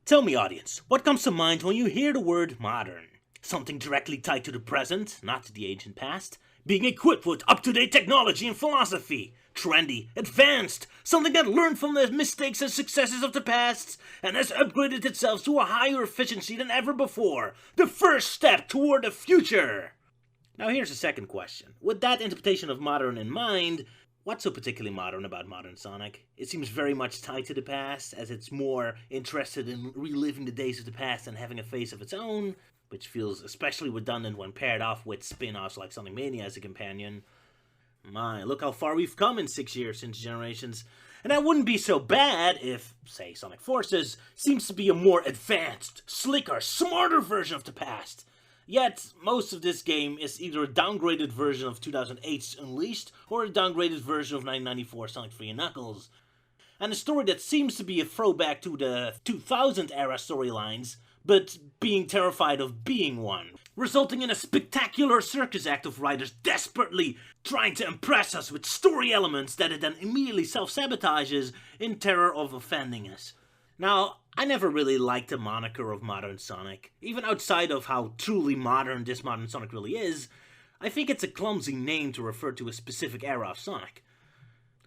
Tell me, audience, what comes to mind when you hear the word modern? Something directly tied to the present, not to the ancient past. Being equipped with up-to-date technology and philosophy. Trendy, advanced, something that learned from the mistakes and successes of the past and has upgraded itself to a higher efficiency than ever before. The first step toward the future. Now here's the second question. With that interpretation of modern in mind, what's so particularly modern about modern Sonic? It seems very much tied to the past, as it's more interested in reliving the days of the past and having a face of its own, which feels especially redundant when paired off with spin-offs like Sonic Mania as a companion. My, look how far we've come in 6 years since Generations. And that wouldn't be so bad if, say, Sonic Forces seems to be a more advanced, slicker, smarter version of the past. Yet, most of this game is either a downgraded version of 2008's Unleashed or a downgraded version of 1994 Sonic 3 and Knuckles. And a story that seems to be a throwback to the 2000 era storylines, but being terrified of being one, resulting in a spectacular circus act of writers desperately trying to impress us with story elements that it then immediately self-sabotages in terror of offending us. Now, I never really liked the moniker of Modern Sonic. Even outside of how truly modern this Modern Sonic really is, I think it's a clumsy name to refer to a specific era of Sonic.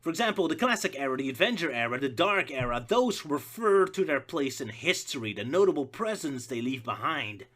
For example, the Classic era, the Adventure era, the Dark era, those refer to their place in history, the notable presence they leave behind.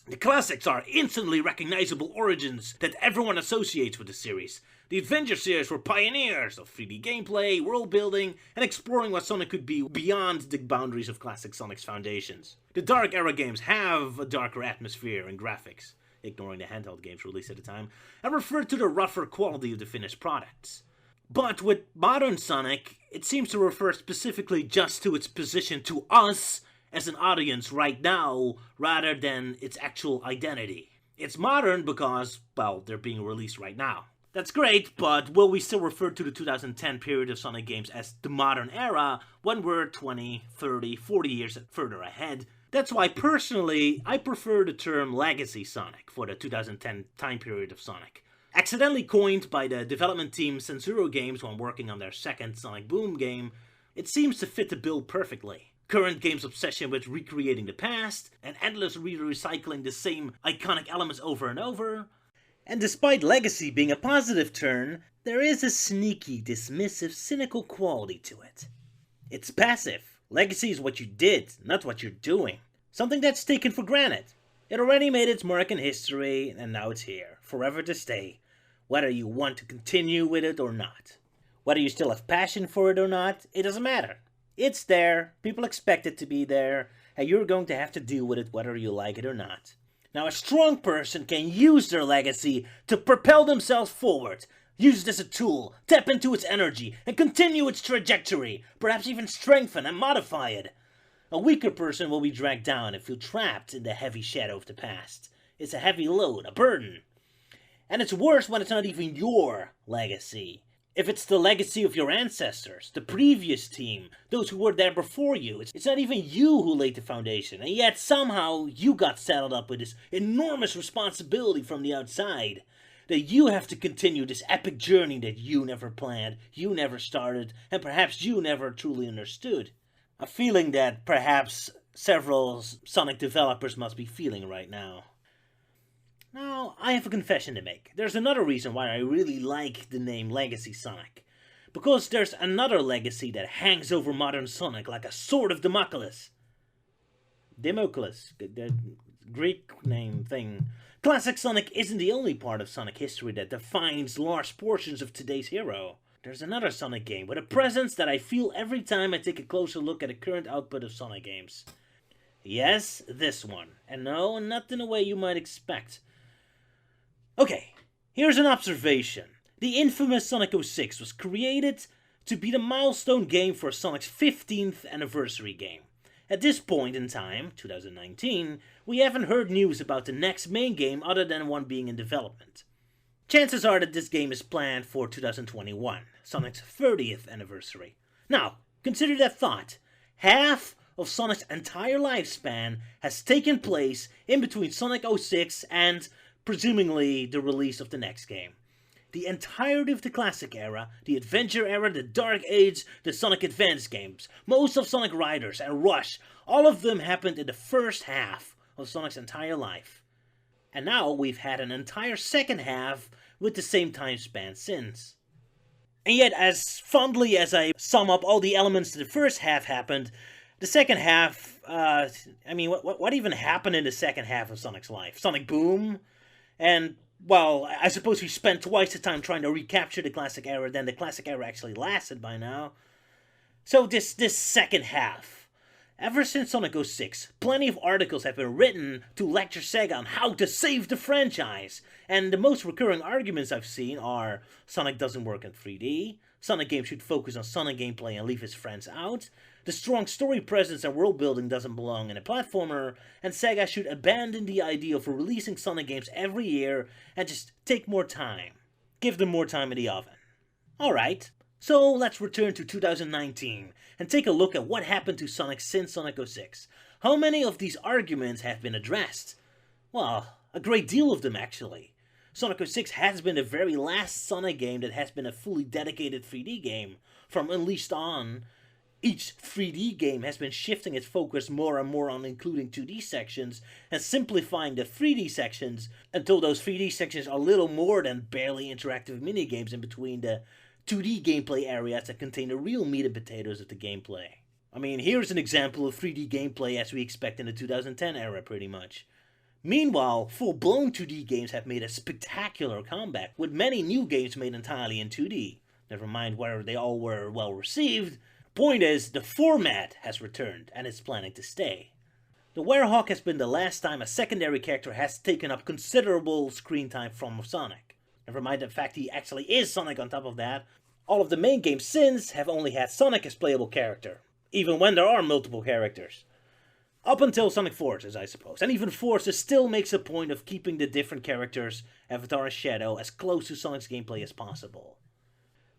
The Classics are instantly recognizable origins that everyone associates with the series. The Adventure series were pioneers of 3D gameplay, world building, and exploring what Sonic could be beyond the boundaries of classic Sonic's foundations. The Dark era games have a darker atmosphere and graphics, ignoring the handheld games released at the time, and refer to the rougher quality of the finished products. But with Modern Sonic, it seems to refer specifically just to its position to us as an audience right now, rather than its actual identity. It's modern because, well, they're being released right now. That's great, but will we still refer to the 2010 period of Sonic games as the modern era when we're 20, 30, 40 years further ahead? That's why, personally, I prefer the term Legacy Sonic for the 2010 time period of Sonic. Accidentally coined by the development team Censuro Games when working on their second Sonic Boom game, it seems to fit the bill perfectly. Current game's obsession with recreating the past, and endlessly recycling the same iconic elements over and over. And despite Legacy being a positive turn, there is a sneaky, dismissive, cynical quality to it. It's passive. Legacy is what you did, not what you're doing. Something that's taken for granted. It already made its mark in history, and now it's here, forever to stay. Whether you want to continue with it or not. Whether you still have passion for it or not, it doesn't matter. It's there, people expect it to be there, and you're going to have to deal with it whether you like it or not. Now, a strong person can use their legacy to propel themselves forward, use it as a tool, tap into its energy, and continue its trajectory, perhaps even strengthen and modify it. A weaker person will be dragged down and feel trapped in the heavy shadow of the past. It's a heavy load, a burden. And it's worse when it's not even your legacy. If it's the legacy of your ancestors, the previous team, those who were there before you, it's not even you who laid the foundation, and yet somehow you got saddled up with this enormous responsibility from the outside. That you have to continue this epic journey that you never planned, you never started, and perhaps you never truly understood. A feeling that perhaps several Sonic developers must be feeling right now. Now, I have a confession to make. There's another reason why I really like the name Legacy Sonic. Because there's another legacy that hangs over modern Sonic like a sword of Damocles. Damocles, the Greek name thing. Classic Sonic isn't the only part of Sonic history that defines large portions of today's hero. There's another Sonic game with a presence that I feel every time I take a closer look at the current output of Sonic games. Yes, this one. And no, not in a way you might expect. Okay, here's an observation. The infamous Sonic 06 was created to be the milestone game for Sonic's 15th anniversary game. At this point in time, 2019, we haven't heard news about the next main game other than one being in development. Chances are that this game is planned for 2021, Sonic's 30th anniversary. Now, consider that thought. Half of Sonic's entire lifespan has taken place in between Sonic 06 and, presumably, the release of the next game. The entirety of the Classic era, the Adventure era, the Dark Age, the Sonic Advance games, most of Sonic Riders and Rush, All of them happened in the first half of Sonic's entire life. And now we've had an entire second half with the same time span since. And yet, as fondly as I sum up all the elements that the first half happened, the second half, what even happened in the second half of Sonic's life? Sonic Boom? And, well, I suppose we spent twice the time trying to recapture the classic era than the classic era actually lasted by now. So this second half. Ever since Sonic 06, plenty of articles have been written to lecture Sega on how to save the franchise. And the most recurring arguments I've seen are Sonic doesn't work in 3D, Sonic games should focus on Sonic gameplay and leave his friends out, the strong story presence and world building doesn't belong in a platformer, and Sega should abandon the idea of releasing Sonic games every year and just take more time. Give them more time in the oven. Alright, so let's return to 2019 and take a look at what happened to Sonic since Sonic 06. How many of these arguments have been addressed? Well, a great deal of them actually. Sonic 06 has been the very last Sonic game that has been a fully dedicated 3D game. From Unleashed on, each 3D game has been shifting its focus more and more on including 2D sections and simplifying the 3D sections until those 3D sections are little more than barely interactive minigames in between the 2D gameplay areas that contain the real meat and potatoes of the gameplay. I mean, here's an example of 3D gameplay as we expect in the 2010 era, pretty much. Meanwhile, full-blown 2D games have made a spectacular comeback, with many new games made entirely in 2D. Never mind whether they all were well received, point is, the format has returned, and it's planning to stay. The Werehog has been the last time a secondary character has taken up considerable screen time from Sonic. Never mind the fact he actually is Sonic on top of that, all of the main games since have only had Sonic as playable character, even when there are multiple characters. Up until Sonic Forces, I suppose, and even Forces still makes a point of keeping the different characters, Avatar and Shadow, as close to Sonic's gameplay as possible.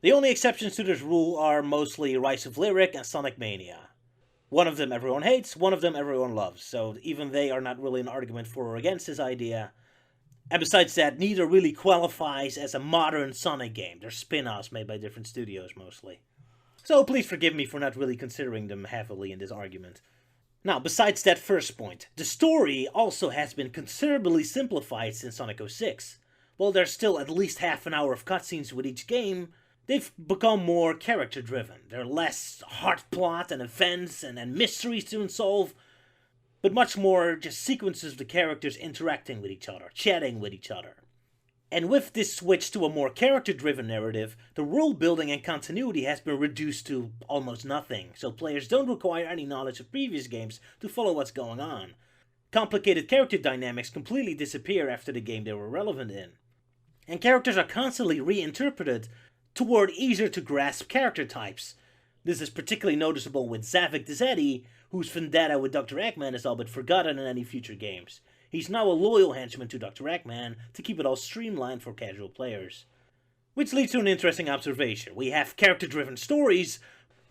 The only exceptions to this rule are mostly Rise of Lyric and Sonic Mania. One of them everyone hates, one of them everyone loves, so even they are not really an argument for or against this idea. And besides that, neither really qualifies as a modern Sonic game. They're spin-offs made by different studios, mostly. So please forgive me for not really considering them heavily in this argument. Now, besides that first point, the story also has been considerably simplified since Sonic 06. While there's still at least half an hour of cutscenes with each game, they've become more character-driven. They're less heart plot and events and mysteries to solve, but much more just sequences of the characters interacting with each other, chatting with each other. And with this switch to a more character-driven narrative, the world building and continuity has been reduced to almost nothing, so players don't require any knowledge of previous games to follow what's going on. Complicated character dynamics completely disappear after the game they were relevant in. And characters are constantly reinterpreted toward easier-to-grasp character types. This is particularly noticeable with Zavik the Zeddy, whose vendetta with Dr. Eggman is all but forgotten in any future games. He's now a loyal henchman to Dr. Eggman to keep it all streamlined for casual players. Which leads to an interesting observation. We have character-driven stories,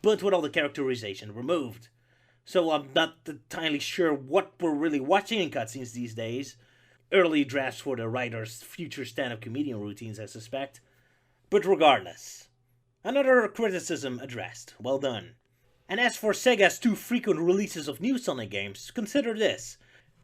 but with all the characterization removed. So I'm not entirely sure what we're really watching in cutscenes these days. Early drafts for the writer's future stand-up comedian routines, I suspect. But regardless, another criticism addressed. Well done. And as for Sega's too frequent releases of new Sonic games, consider this.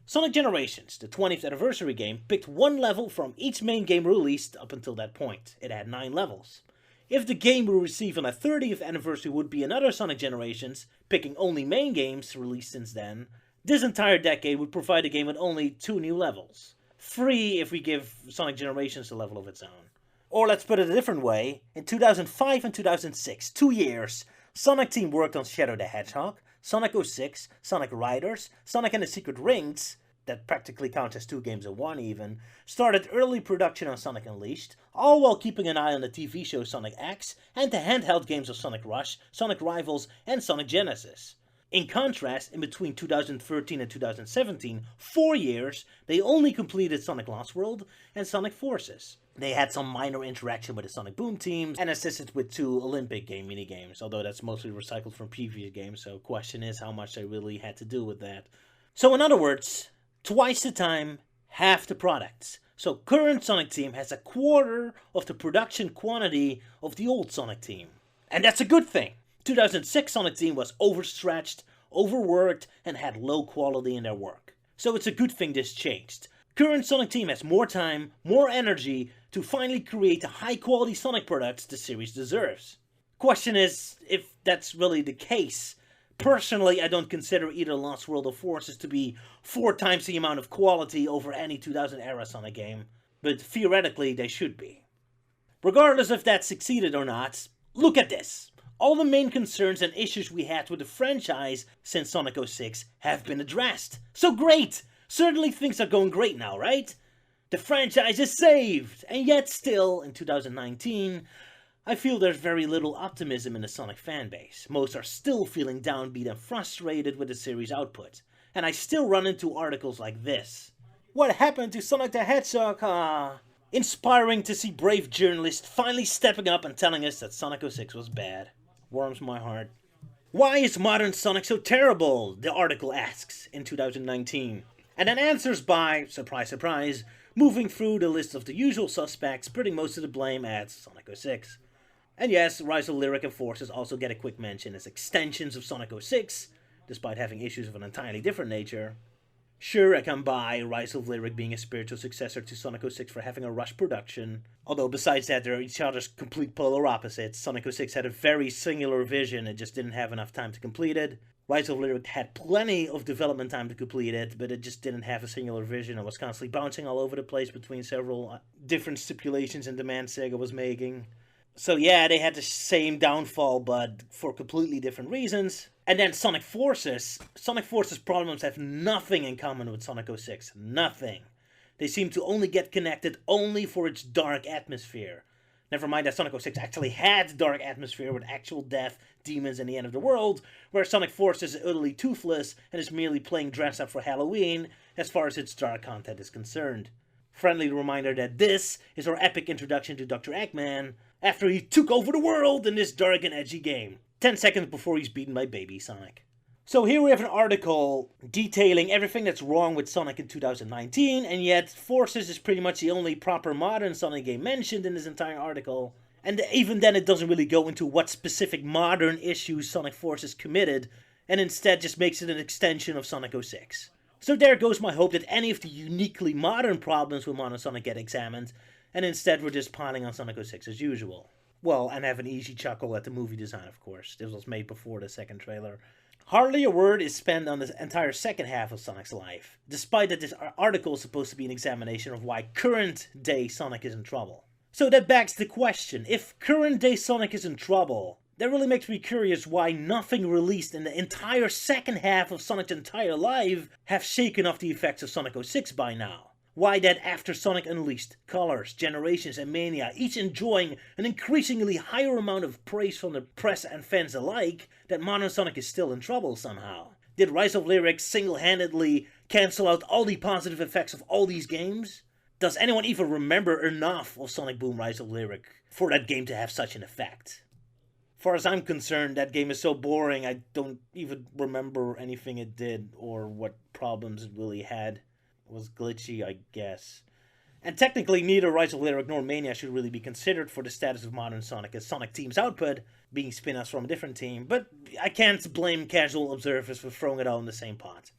Sonic Generations, the 20th anniversary game, picked one level from each main game released up until that point. It had 9 levels. If the game we receive on the 30th anniversary would be another Sonic Generations, picking only main games released since then, this entire decade would provide a game with only 2 new levels. 3 if we give Sonic Generations a level of its own. Or let's put it a different way, in 2005 and 2006, 2 years, Sonic Team worked on Shadow the Hedgehog, Sonic 06, Sonic Riders, Sonic and the Secret Rings, that practically counts as 2 games in one even, started early production on Sonic Unleashed, all while keeping an eye on the TV show Sonic X and the handheld games of Sonic Rush, Sonic Rivals, and Sonic Genesis. In contrast, in between 2013 and 2017, 4 years, they only completed Sonic Lost World and Sonic Forces. They had some minor interaction with the Sonic Boom teams and assisted with 2 Olympic game minigames, although that's mostly recycled from previous games, so question is how much they really had to do with that. So in other words, twice the time, half the products. So current Sonic Team has a quarter of the production quantity of the old Sonic Team. And that's a good thing. 2006 Sonic Team was overstretched, overworked, and had low quality in their work. So it's a good thing this changed. Current Sonic team has more time, more energy to finally create the high quality Sonic products the series deserves. Question is if that's really the case. Personally, I don't consider either Lost World or Forces to be 4 times the amount of quality over any 2000 era Sonic game, but theoretically they should be. Regardless if that succeeded or not, look at this. All the main concerns and issues we had with the franchise since Sonic 06 have been addressed. So great! Certainly things are going great now, right? The franchise is saved! And yet still, in 2019, I feel there's very little optimism in the Sonic fanbase. Most are still feeling downbeat and frustrated with the series output. And I still run into articles like this. What happened to Sonic the Hedgehog? Inspiring to see brave journalists finally stepping up and telling us that Sonic 06 was bad. Warms my heart. Why is modern Sonic so terrible? The article asks in 2019. And then answers by, surprise surprise, moving through the list of the usual suspects, putting most of the blame at Sonic 06. And yes, Rise of Lyric and Forces also get a quick mention as extensions of Sonic 06, despite having issues of an entirely different nature. Sure, I can buy Rise of Lyric being a spiritual successor to Sonic 06 for having a rushed production, although besides that they're each other's complete polar opposites. Sonic 06 had a very singular vision and just didn't have enough time to complete it. Rise of Lyric had plenty of development time to complete it, but it just didn't have a singular vision and was constantly bouncing all over the place between several different stipulations and demands Sega was making. So yeah, they had the same downfall, but for completely different reasons. And then Sonic Forces. Sonic Forces problems have nothing in common with Sonic 06. Nothing. They seem to only get connected only for its dark atmosphere. Never mind that Sonic 06 actually had dark atmosphere with actual death, demons, and the end of the world, where Sonic Forces is utterly toothless and is merely playing dress up for Halloween as far as its dark content is concerned. Friendly reminder that this is our epic introduction to Dr. Eggman after he took over the world in this dark and edgy game, 10 seconds before he's beaten by Baby Sonic. So here we have an article detailing everything that's wrong with Sonic in 2019, and yet Forces is pretty much the only proper modern Sonic game mentioned in this entire article. And even then it doesn't really go into what specific modern issues Sonic Forces committed, and instead just makes it an extension of Sonic 06. So there goes my hope that any of the uniquely modern problems with modern Sonic get examined, and instead we're just piling on Sonic 06 as usual. Well, and have an easy chuckle at the movie design, of course. This was made before the second trailer. Hardly a word is spent on the entire second half of Sonic's life, despite that this article is supposed to be an examination of why current-day Sonic is in trouble. So that begs the question, if current-day Sonic is in trouble, that really makes me curious why nothing released in the entire second half of Sonic's entire life have shaken off the effects of Sonic 06 by now. Why that after Sonic Unleashed, Colors, Generations, and Mania, each enjoying an increasingly higher amount of praise from the press and fans alike, that modern Sonic is still in trouble somehow? Did Rise of Lyric single-handedly cancel out all the positive effects of all these games? Does anyone even remember enough of Sonic Boom Rise of Lyric for that game to have such an effect? As far as I'm concerned, that game is so boring I don't even remember anything it did or what problems it really had. It was glitchy, I guess. And technically, neither Rise of Lyric nor Mania should really be considered for the status of modern Sonic as Sonic Team's output, being spin-offs from a different team, but I can't blame casual observers for throwing it all in the same pot.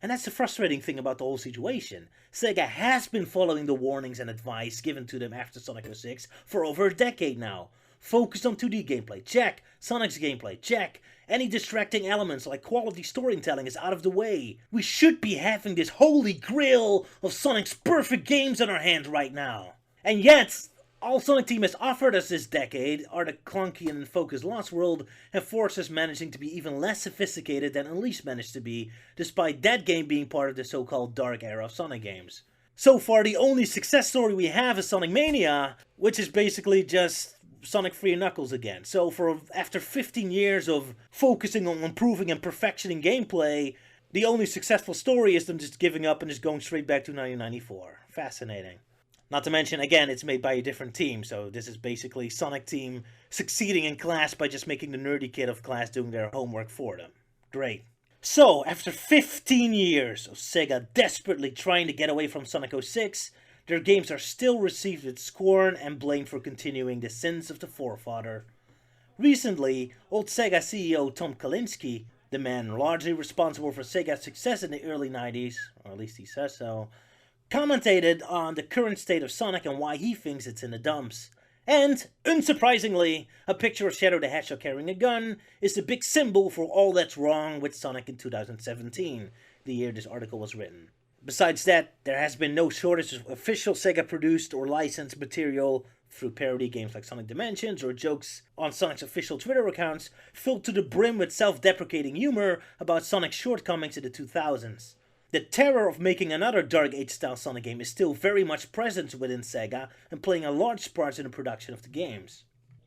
And that's the frustrating thing about the whole situation. Sega has been following the warnings and advice given to them after Sonic 06 for over a decade now. Focused on 2D gameplay, check. Sonic's gameplay, check. Any distracting elements like quality storytelling is out of the way. We should be having this holy grail of Sonic's perfect games in our hands right now. And yet, all Sonic Team has offered us this decade are the clunky and focused Lost World, and Forces managing to be even less sophisticated than Unleashed managed to be, despite that game being part of the so-called dark era of Sonic games. So far, the only success story we have is Sonic Mania, which is basically just Sonic 3 and Knuckles again. So after 15 years of focusing on improving and perfectioning gameplay, the only successful story is them just giving up and just going straight back to 1994. Fascinating. Not to mention, again, it's made by a different team, so this is basically Sonic Team succeeding in class by just making the nerdy kid of class doing their homework for them. Great. So, after 15 years of Sega desperately trying to get away from Sonic 06, their games are still received with scorn and blame for continuing the sins of the forefather. Recently, old Sega CEO Tom Kalinske the man largely responsible for Sega's success in the early 90s, or at least he says so, commentated on the current state of Sonic and why he thinks it's in the dumps. And, unsurprisingly, a picture of Shadow the Hedgehog carrying a gun is the big symbol for all that's wrong with Sonic in 2017, the year this article was written. Besides that, there has been no shortage of official Sega-produced or licensed material through parody games like Sonic Dimensions or jokes on Sonic's official Twitter accounts filled to the brim with self-deprecating humor about Sonic's shortcomings in the 2000s. The terror of making another Dark Age-style Sonic game is still very much present within Sega and playing a large part in the production of the games.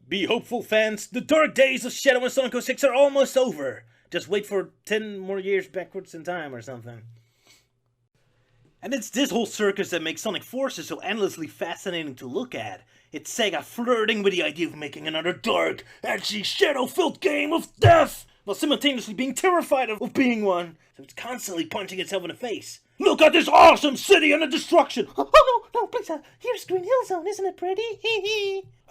Be hopeful, fans! The dark days of Shadow and Sonic 06 are almost over! Just wait for 10 more years backwards in time or something. And it's this whole circus that makes Sonic Forces so endlessly fascinating to look at. It's Sega flirting with the idea of making another dark, edgy, shadow-filled game of death, while simultaneously being terrified of being one. So it's constantly punching itself in the face. Look at this awesome city under destruction! Oh, no, please, here's Green Hill Zone, isn't it pretty?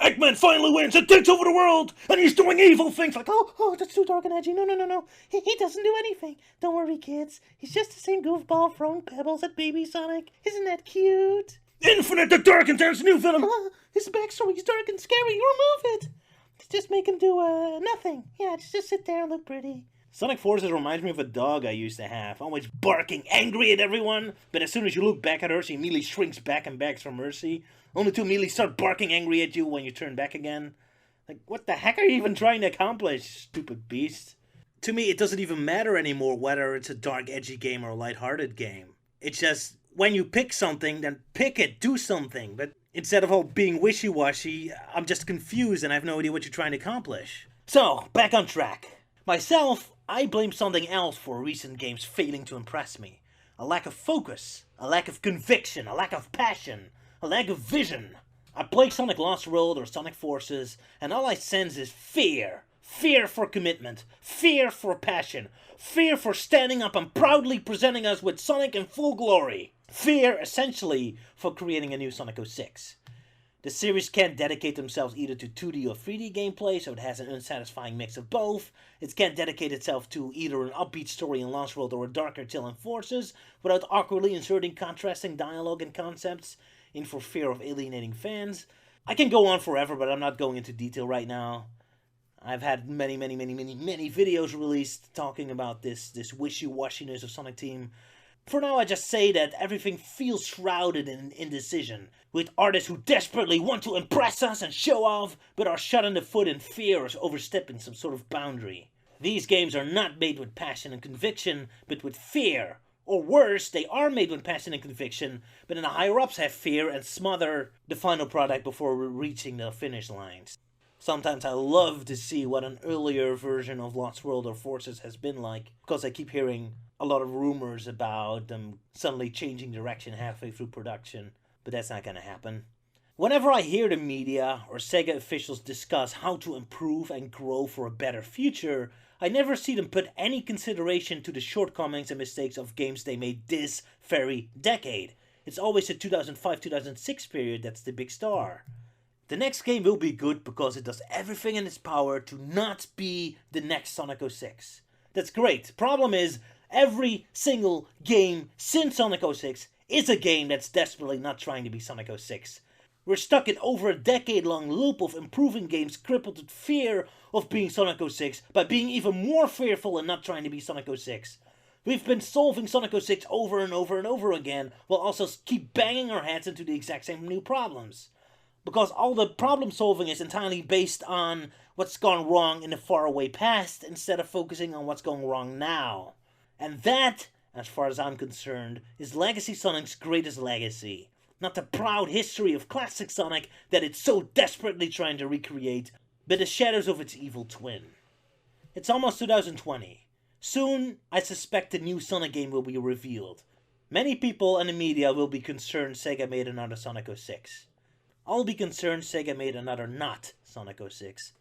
Eggman finally wins and takes over the world, and he's doing evil things like, Oh, that's too dark and edgy. No. He doesn't do anything. Don't worry, kids. He's just the same goofball throwing pebbles at baby Sonic. Isn't that cute? Infinite the Dark and Dance new villain! His backstory is dark and scary. You remove it. Just make him do, nothing. Yeah, just sit there and look pretty. Sonic Forces reminds me of a dog I used to have, always barking, angry at everyone, but as soon as you look back at her, she immediately shrinks back and begs for mercy, only to immediately start barking angry at you when you turn back again. Like, what the heck are you even trying to accomplish, stupid beast? To me, it doesn't even matter anymore whether it's a dark, edgy game or a lighthearted game. It's just, when you pick something, then pick it, do something, but instead of all being wishy-washy, I'm just confused and I have no idea what you're trying to accomplish. So, back on track. Myself, I blame something else for recent games failing to impress me. A lack of focus, a lack of conviction, a lack of passion, a lack of vision. I play Sonic Lost World or Sonic Forces, and all I sense is fear. Fear for commitment, fear for passion, fear for standing up and proudly presenting us with Sonic in full glory. Fear, essentially, for creating a new Sonic 06. The series can't dedicate themselves either to 2D or 3D gameplay, so it has an unsatisfying mix of both. It can't dedicate itself to either an upbeat story in Lost World or a darker tale in Forces, without awkwardly inserting contrasting dialogue and concepts in for fear of alienating fans. I can go on forever, but I'm not going into detail right now. I've had many videos released talking about this wishy-washiness of Sonic Team. For now, I just say that everything feels shrouded in indecision, with artists who desperately want to impress us and show off, but are shot in the foot in fear of overstepping some sort of boundary. These games are not made with passion and conviction, but with fear. Or worse, they are made with passion and conviction, but then the higher-ups have fear and smother the final product before reaching the finish lines. Sometimes I love to see what an earlier version of Lost World or Forces has been like, because I keep hearing a lot of rumors about them suddenly changing direction halfway through production, but that's not going to happen. Whenever I hear the media or Sega officials discuss how to improve and grow for a better future, I never see them put any consideration to the shortcomings and mistakes of games they made this very decade. It's always the 2005-2006 period that's the big star. The next game will be good because it does everything in its power to not be the next Sonic 06. That's great. Problem is, every single game since Sonic 06 is a game that's desperately not trying to be Sonic 06. We're stuck in over a decade-long loop of improving games crippled with fear of being Sonic 06 by being even more fearful and not trying to be Sonic 06. We've been solving Sonic 06 over and over and over again, while also keep banging our heads into the exact same new problems. Because all the problem solving is entirely based on what's gone wrong in the faraway past instead of focusing on what's going wrong now. And that, as far as I'm concerned, is Legacy Sonic's greatest legacy. Not the proud history of classic Sonic that it's so desperately trying to recreate, but the shadows of its evil twin. It's almost 2020. Soon, I suspect the new Sonic game will be revealed. Many people and the media will be concerned Sega made another Sonic 06. I'll be concerned Sega made another not Sonic 06.